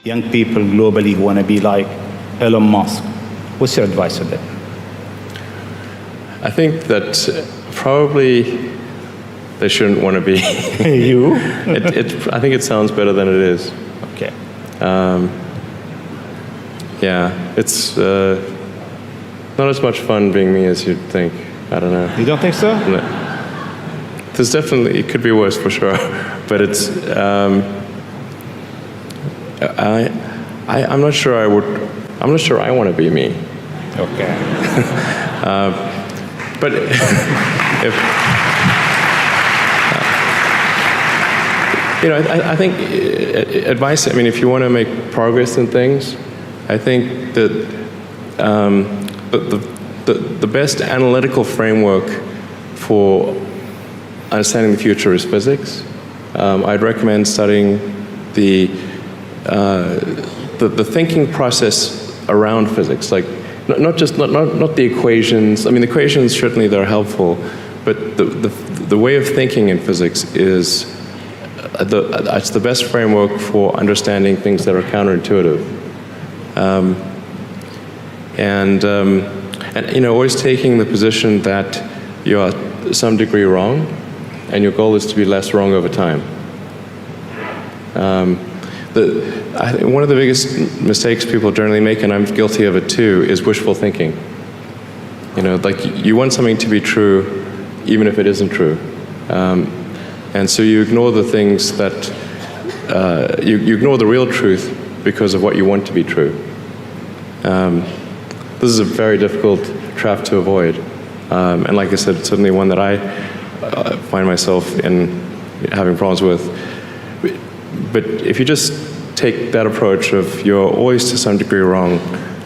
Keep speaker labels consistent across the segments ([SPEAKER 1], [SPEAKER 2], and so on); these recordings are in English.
[SPEAKER 1] young people globally who want to be like Elon Musk. What's your advice to them?
[SPEAKER 2] I think that probably they shouldn't want to be.
[SPEAKER 1] You?
[SPEAKER 2] I think it sounds better than it is.
[SPEAKER 1] Okay.
[SPEAKER 2] Yeah, it's not as much fun being me as you'd think. I don't know.
[SPEAKER 1] You don't think so?
[SPEAKER 2] No. There's definitely, it could be worse for sure, but it's, I'm not sure I'm not sure I want to be me.
[SPEAKER 1] Okay.
[SPEAKER 2] But if, I think advice, I mean, if you want to make progress in things, I think that the best analytical framework for understanding the future is physics. I'd recommend studying the thinking process around physics, like not the equations. I mean, the equations certainly they're helpful, but the way of thinking in physics is it's the best framework for understanding things that are counterintuitive. And always taking the position that you are to some degree wrong, and your goal is to be less wrong over time. I think one of the biggest mistakes people generally make, and I'm guilty of it too, is wishful thinking. Like you want something to be true, even if it isn't true. And so you ignore the things that, you ignore the real truth because of what you want to be true. This is a very difficult trap to avoid. And like I said, it's certainly one that I find myself in having problems with. But if you just take that approach of you're always to some degree wrong,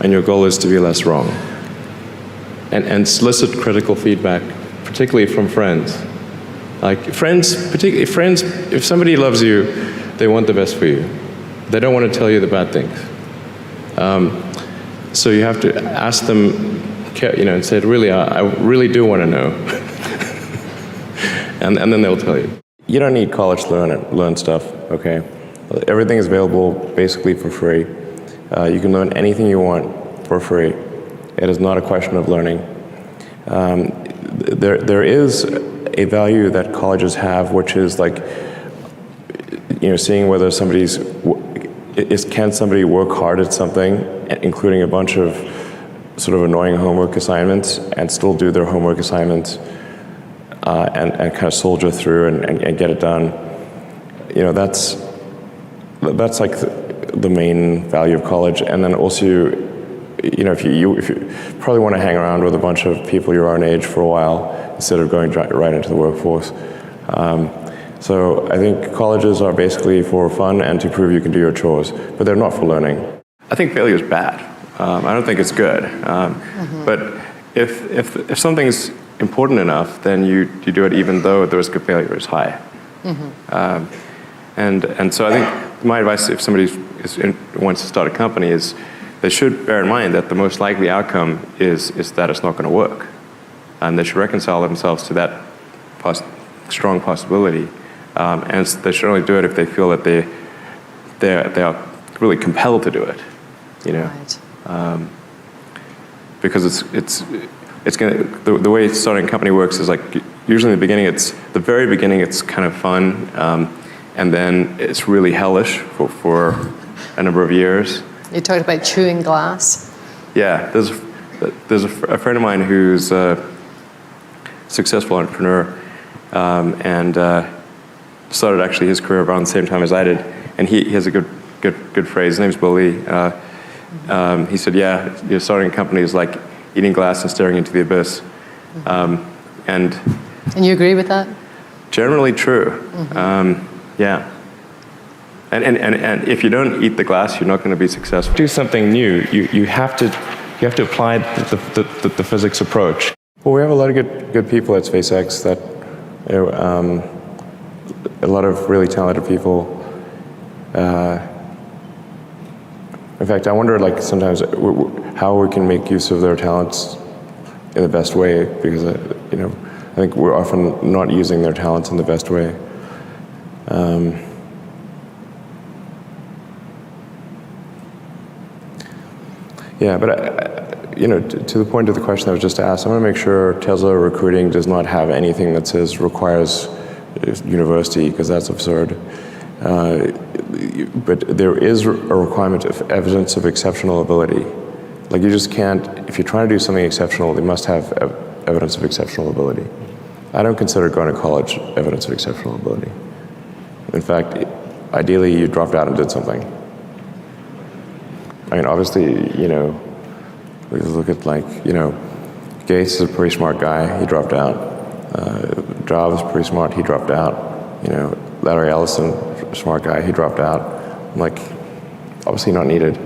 [SPEAKER 2] and your goal is to be less wrong, and solicit critical feedback, particularly from friends. Like particularly friends, if somebody loves you, they want the best for you. They don't want to tell you the bad things. So you have to ask them, and say, really, I really do want to know. and then they'll tell you. You don't need college to learn stuff, okay? Everything is available basically for free. You can learn anything you want for free. It is not a question of learning. There is a value that colleges have, which is like, seeing whether can somebody work hard at something, including a bunch of sort of annoying homework assignments, and still do their homework assignments, and kind of soldier through and get it done. That's like the main value of college. And then also, if you probably want to hang around with a bunch of people your own age for a while instead of going right into the workforce. So I think colleges are basically for fun and to prove you can do your chores, but they're not for learning. I think failure is bad. I don't think it's good. But if something's important enough, then you do it even though the risk of failure is high. And so I think my advice, if somebody wants to start a company, is they should bear in mind that the most likely outcome is that it's not going to work. And they should reconcile themselves to that strong possibility. And they should only do it if they feel that they are really compelled to do it.
[SPEAKER 3] Right.
[SPEAKER 2] Because it's going to, the way starting a company works is like, usually in the beginning, the very beginning, it's kind of fun. And then it's really hellish for a number of years.
[SPEAKER 3] You talked about chewing glass.
[SPEAKER 2] Yeah, there's a friend of mine who's a successful entrepreneur, and started actually his career around the same time as I did. And he has a good phrase. His name's Bill Lee. He said, "Yeah, starting a company is like eating glass and staring into the abyss." And
[SPEAKER 3] you agree with that?
[SPEAKER 2] Generally true. Yeah. And if you don't eat the glass, you're not going to be successful. Do something new. You have to apply the physics approach. Well, we have a lot of good people at SpaceX. That a lot of really talented people. In fact, I wonder, like, sometimes how we can make use of their talents in the best way, because I think we're often not using their talents in the best way. Yeah, but to the point of the question that was just asked, I want to make sure Tesla recruiting does not have anything that says requires university, because that's absurd. But there is a requirement of evidence of exceptional ability. Like, you just can't, if you're trying to do something exceptional, they must have evidence of exceptional ability. I don't consider going to college evidence of exceptional ability. In fact, ideally, you dropped out and did something. I mean, obviously, we look at Gates is a pretty smart guy, he dropped out. Jobs, pretty smart, he dropped out. Larry Ellison, smart guy, he dropped out. I'm like, obviously not needed.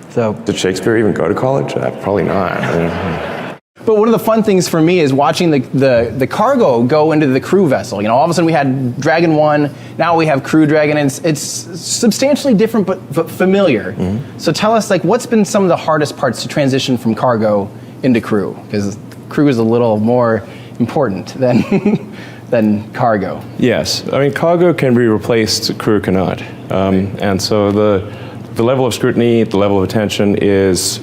[SPEAKER 4] So,
[SPEAKER 2] did Shakespeare even go to college? Probably not.
[SPEAKER 4] but one of the fun things for me is watching the cargo go into the crew vessel. All of a sudden we had Dragon 1, now we have Crew Dragon, and it's substantially different but familiar. Mm-hmm. So tell us, what's been some of the hardest parts to transition from cargo into crew? Because crew is a little more important than cargo.
[SPEAKER 2] Yes, I mean, cargo can be replaced, crew cannot. And so the level of scrutiny, the level of attention is,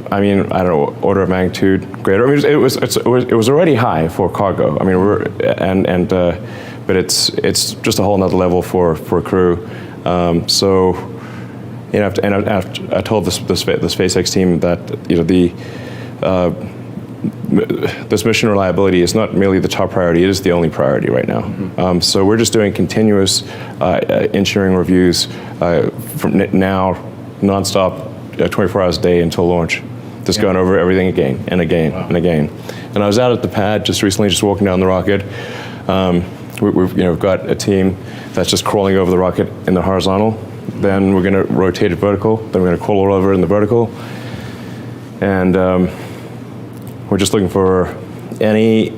[SPEAKER 2] I don't know, order of magnitude greater. I mean, it was already high for cargo. I mean, but it's just a whole nother level for crew. So, I told the SpaceX team that this mission reliability is not merely the top priority; it is the only priority right now. Mm-hmm. So we're just doing continuous engineering reviews from now, nonstop, 24 hours a day until launch. Just going over everything again and again and again. And I was out at the pad just recently, just walking down the rocket. We've got a team that's just crawling over the rocket in the horizontal. Then we're going to rotate it vertical. Then we're going to crawl over in the vertical. And we're just looking for any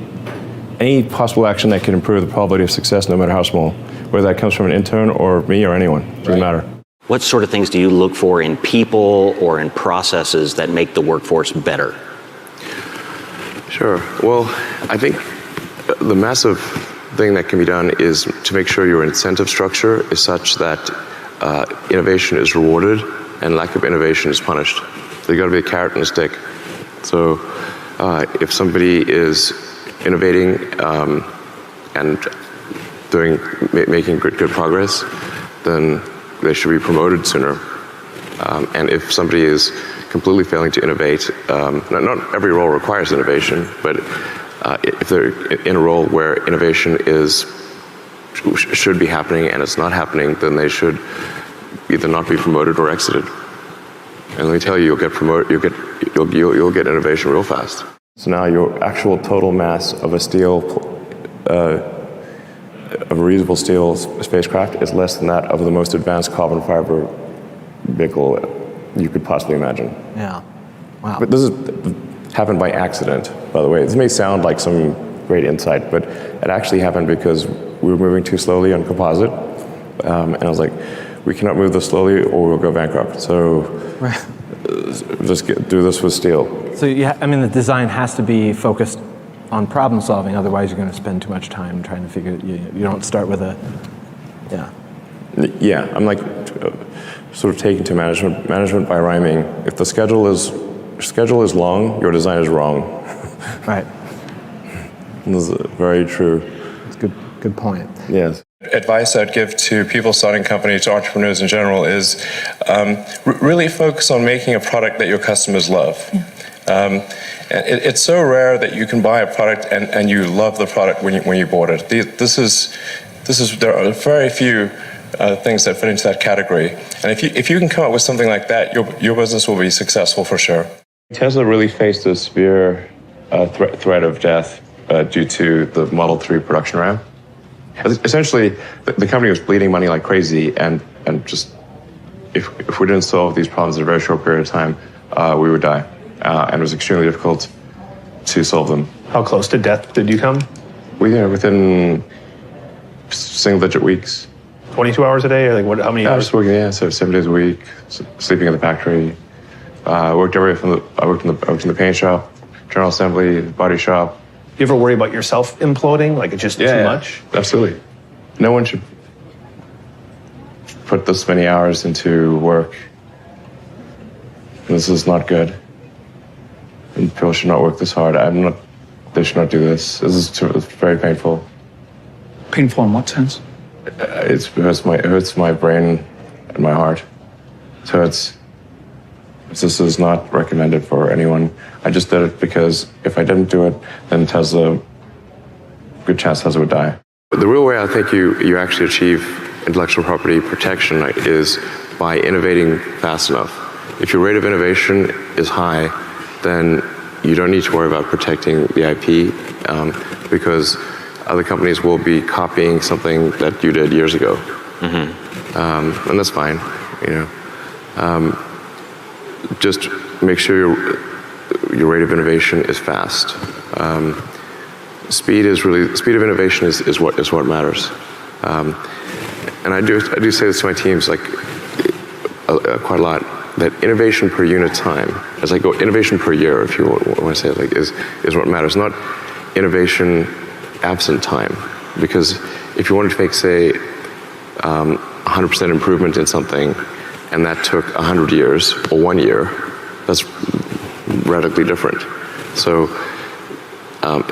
[SPEAKER 2] possible action that can improve the probability of success, no matter how small. Whether that comes from an intern or me or anyone, doesn't matter.
[SPEAKER 5] What sort of things do you look for in people or in processes that make the workforce better?
[SPEAKER 2] Sure. Well, I think the massive thing that can be done is to make sure your incentive structure is such that innovation is rewarded and lack of innovation is punished. So you got to be a carrot and a stick. So if somebody is innovating and making good progress, then they should be promoted sooner. And if somebody is completely failing to innovate, not every role requires innovation, but if they're in a role where innovation should be happening and it's not happening, then they should either not be promoted or exited. And let me tell you, you'll get promoted, you'll get innovation real fast. So now your actual total mass of a reusable steel spacecraft is less than that of the most advanced carbon fiber vehicle you could possibly imagine.
[SPEAKER 4] Yeah. Wow.
[SPEAKER 2] But this happened by accident, by the way. This may sound like some great insight, but it actually happened because we were moving too slowly on composite. And I was like, we cannot move this slowly or we'll go bankrupt. So just do this with steel.
[SPEAKER 6] So the design has to be focused on problem solving, otherwise you're going to spend too much time trying to figure it. You don't start with
[SPEAKER 2] Yeah, I'm like sort of taking to management by rhyming. If the schedule is long, your design is wrong.
[SPEAKER 6] Right.
[SPEAKER 2] This is very true.
[SPEAKER 6] It's good point.
[SPEAKER 2] Yes. Advice I'd give to people starting companies, to entrepreneurs in general, is really focus on making a product that your customers love. Yeah. It's so rare that you can buy a product and you love the product when you bought it. There are very few things that fit into that category. And if you can come up with something like that, your business will be successful for sure. Tesla really faced a severe threat of death due to the Model 3 production ramp. Essentially, the company was bleeding money like crazy, and just if we didn't solve these problems in a very short period of time, we would die. And it was extremely difficult to solve them.
[SPEAKER 7] How close to death did you come?
[SPEAKER 2] Within single-digit weeks.
[SPEAKER 7] 22 hours a day, or how many hours?
[SPEAKER 2] I was working, so 7 days a week, sleeping in the factory. I worked in the paint shop, general assembly, body shop.
[SPEAKER 7] You ever worry about yourself imploding? Like it's just too much?
[SPEAKER 2] Absolutely. No one should put this many hours into work This is not good. And people should not work this hard. They should not do this. It's very painful.
[SPEAKER 8] Painful in what sense?
[SPEAKER 2] It hurts my brain and my heart. It hurts. This is not recommended for anyone. I just did it because if I didn't do it, then good chance Tesla would die. The real way I think you actually achieve intellectual property protection is by innovating fast enough. If your rate of innovation is high, then you don't need to worry about protecting the IP because other companies will be copying something that you did years ago. Mm-hmm. And that's fine, just make sure your rate of innovation is fast. Speed of innovation is what matters. And I do say this to my teams quite a lot, that innovation per unit time, as I go, innovation per year, if you want to say it, is what matters, not innovation absent time. Because if you wanted to make, say, 100% improvement in something, and that took 100 years or 1 year, that's radically different. So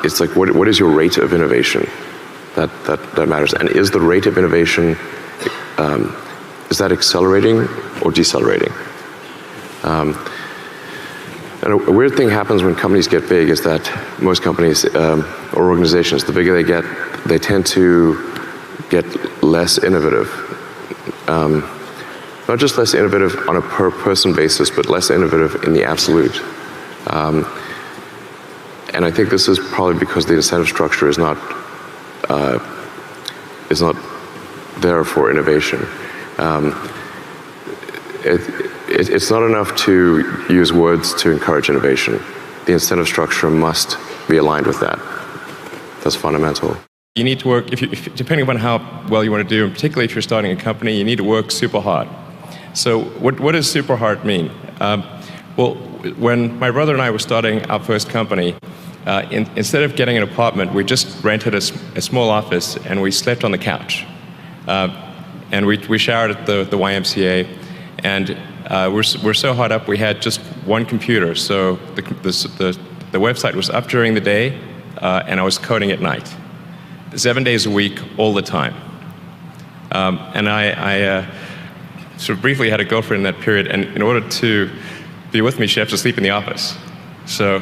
[SPEAKER 2] it's like, what is your rate of innovation? That matters. And is the rate of innovation, is that accelerating or decelerating? And a weird thing happens when companies get big is that most companies or organizations, the bigger they get, they tend to get less innovative. Not just less innovative on a per person basis, but less innovative in the absolute. And I think this is probably because the incentive structure is not there for innovation. It's not enough to use words to encourage innovation. The incentive structure must be aligned with that. That's fundamental.
[SPEAKER 9] You need to work, depending upon how well you want to do, and particularly if you're starting a company, you need to work super hard. So what does super hard mean? Well, when my brother and I were starting our first company, instead of getting an apartment, we just rented a small office and we slept on the couch. And we showered at the YMCA, and we're so hot up we had just one computer. So the website was up during the day, and I was coding at night, 7 days a week, all the time. And I sort of briefly had a girlfriend in that period, and in order to be with me, she had to sleep in the office. So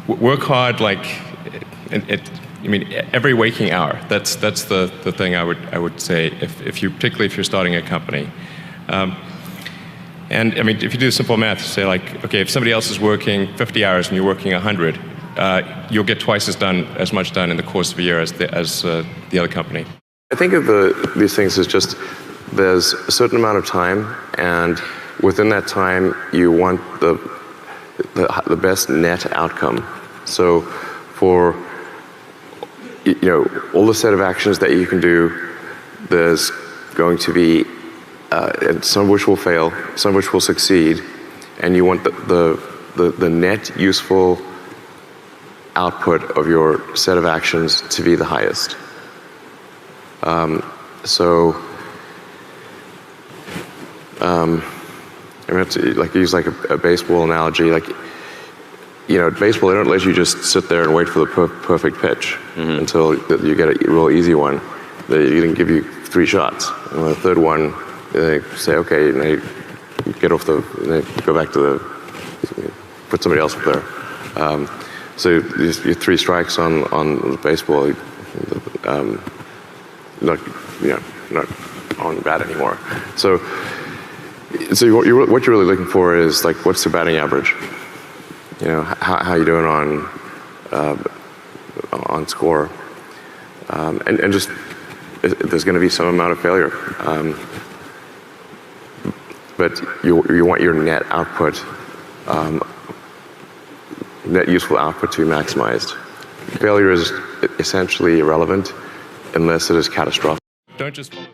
[SPEAKER 9] work hard, every waking hour. That's the thing I would say particularly if you're starting a company. And I mean, if you do simple math, say okay, if somebody else is working 50 hours and you're working 100, you'll get twice as much done in the course of a year as the other company.
[SPEAKER 2] I think of these things as just there's a certain amount of time, and within that time you want the best net outcome. So for all the set of actions that you can do, there's going to be some of which will fail, some of which will succeed, and you want the net useful output of your set of actions to be the highest. I mean, to use a baseball analogy, baseball, they don't let you just sit there and wait for the perfect pitch until you get a real easy one. They can give you 3 shots. And on the third one, they say, okay, and they get off they go back to put somebody else up there. So your 3 strikes on baseball, not on bat anymore. So what you're really looking for is what's the batting average? How you doing on score, and just there's going to be some amount of failure, but you want your net output, net useful output to be maximized. Failure is essentially irrelevant unless it is catastrophic.
[SPEAKER 9] Don't just follow